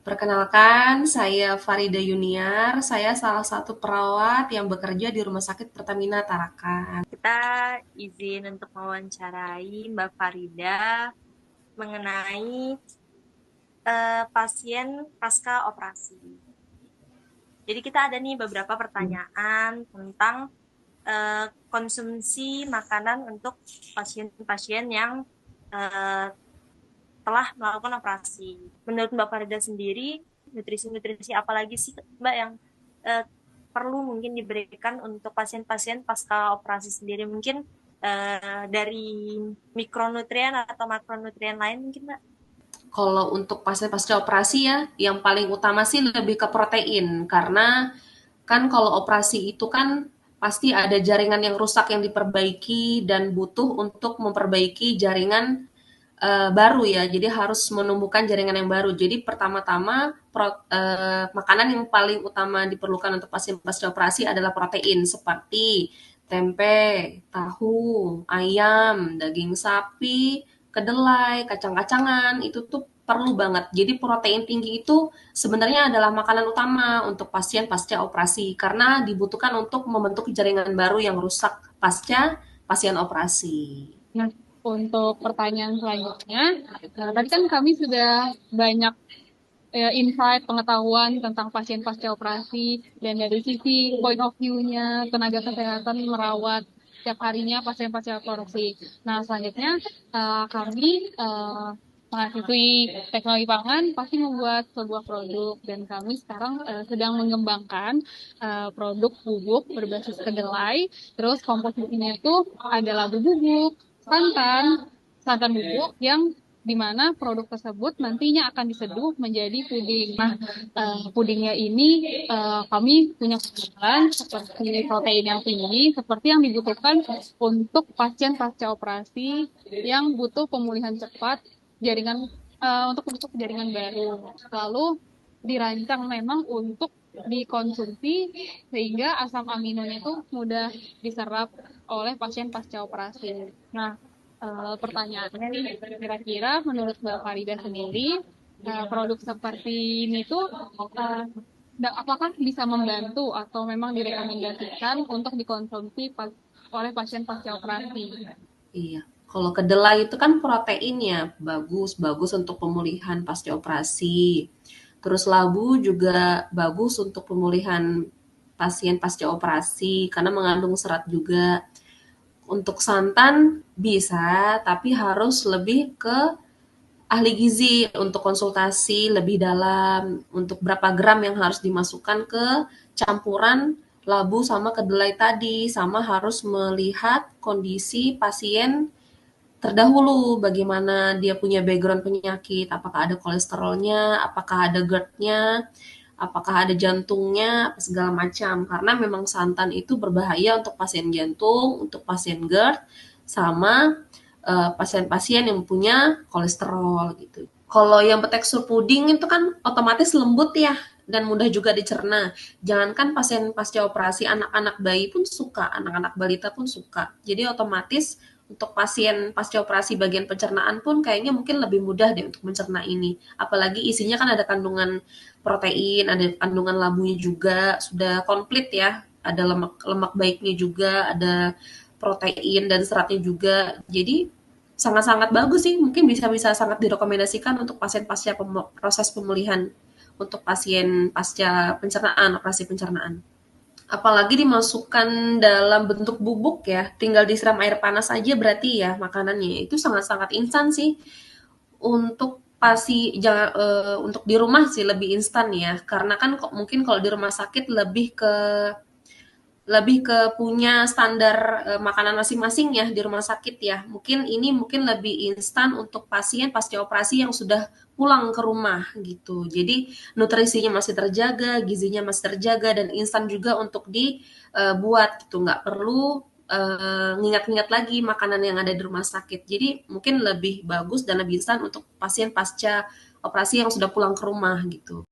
Perkenalkan, saya Farida Yuniar. Saya salah satu perawat yang bekerja di Rumah Sakit Pertamina Tarakan. Kita izin untuk mewawancarai Mbak Farida mengenai pasien pasca operasi. Jadi kita ada nih beberapa pertanyaan tentang konsumsi makanan untuk pasien-pasien yang eh, telah melakukan operasi. Menurut Mbak Farida sendiri, nutrisi-nutrisi apa lagi sih Mbak yang eh, perlu mungkin diberikan untuk pasien-pasien pasca operasi sendiri? Mungkin dari mikronutrien atau makronutrien lain mungkin Mbak? Kalau untuk pasien pasca operasi ya, yang paling utama sih lebih ke protein. Karena kan kalau operasi itu kan pasti ada jaringan yang rusak yang diperbaiki dan butuh untuk memperbaiki jaringan baru ya. Jadi harus menumbuhkan jaringan yang baru. Jadi pertama-tama makanan yang paling utama diperlukan untuk pasien pasca operasi adalah protein seperti tempe, tahu, ayam, daging sapi, kedelai, kacang-kacangan itu tuh perlu banget. Jadi protein tinggi itu sebenarnya adalah makanan utama untuk pasien pasca operasi karena dibutuhkan untuk membentuk jaringan baru yang rusak pasca pasien operasi. Nah, untuk pertanyaan selanjutnya, tadi kan kami sudah banyak insight, pengetahuan tentang pasien pasca operasi, dan dari sisi point of view-nya tenaga kesehatan merawat setiap harinya pasien pasca operasi. Nah, selanjutnya kami mahasiswi teknologi pangan pasti membuat sebuah produk, dan kami sekarang sedang mengembangkan produk bubuk berbasis kedelai. Terus komposisinya itu adalah bubuk, santan, santan bubuk yang di mana produk tersebut nantinya akan diseduh menjadi puding. Nah, pudingnya ini kami punya kebutuhan seperti protein yang tinggi, seperti yang dibutuhkan untuk pasien pasca operasi yang butuh pemulihan cepat jaringan untuk jaringan baru. Lalu dirancang memang untuk dikonsumsi sehingga asam aminonya itu mudah diserap oleh pasien pasca operasi. Nah, pertanyaannya nih, kira-kira menurut Mbak Farida sendiri, produk seperti ini tuh apakah bisa membantu atau memang direkomendasikan untuk dikonsumsi oleh pasien pasca operasi? Iya, kalau kedelai itu kan proteinnya bagus, bagus untuk pemulihan pasca operasi. Terus labu juga bagus untuk pemulihan pasien pasca operasi karena mengandung serat juga. Untuk santan bisa, tapi harus lebih ke ahli gizi untuk konsultasi lebih dalam untuk berapa gram yang harus dimasukkan ke campuran labu sama kedelai tadi, sama harus melihat kondisi pasien terdahulu, bagaimana dia punya background penyakit, apakah ada kolesterolnya, apakah ada GERD-nya, apakah ada jantungnya, segala macam. Karena memang santan itu berbahaya untuk pasien jantung, untuk pasien GERD, sama pasien-pasien yang punya kolesterol gitu. Kalau yang bertekstur puding itu kan otomatis lembut ya dan mudah juga dicerna. Jangankan pasien pasca operasi, anak-anak bayi pun suka, anak-anak balita pun suka. Jadi otomatis untuk pasien pasca operasi bagian pencernaan pun kayaknya mungkin lebih mudah deh untuk mencerna ini. Apalagi isinya kan ada kandungan protein, ada kandungan labunya juga, sudah komplit ya. Ada lemak baiknya juga, ada protein dan seratnya juga. Jadi sangat-sangat bagus sih, mungkin bisa-bisa sangat direkomendasikan untuk pasien pasca proses pemulihan untuk pasien pasca pencernaan, operasi pencernaan. Apalagi dimasukkan dalam bentuk bubuk ya, tinggal disiram air panas aja berarti ya makanannya. Itu sangat-sangat instan sih. Untuk untuk di rumah sih lebih instan ya, karena kan kok mungkin kalau di rumah sakit lebih ke punya standar makanan masing-masing ya di rumah sakit ya. Mungkin ini mungkin lebih instan untuk pasien pasca operasi yang sudah pulang ke rumah gitu. Jadi nutrisinya masih terjaga, gizinya masih terjaga dan instan juga untuk dibuat gitu. Nggak perlu ngingat-ngingat lagi makanan yang ada di rumah sakit. Jadi mungkin lebih bagus dan lebih instan untuk pasien pasca operasi yang sudah pulang ke rumah gitu.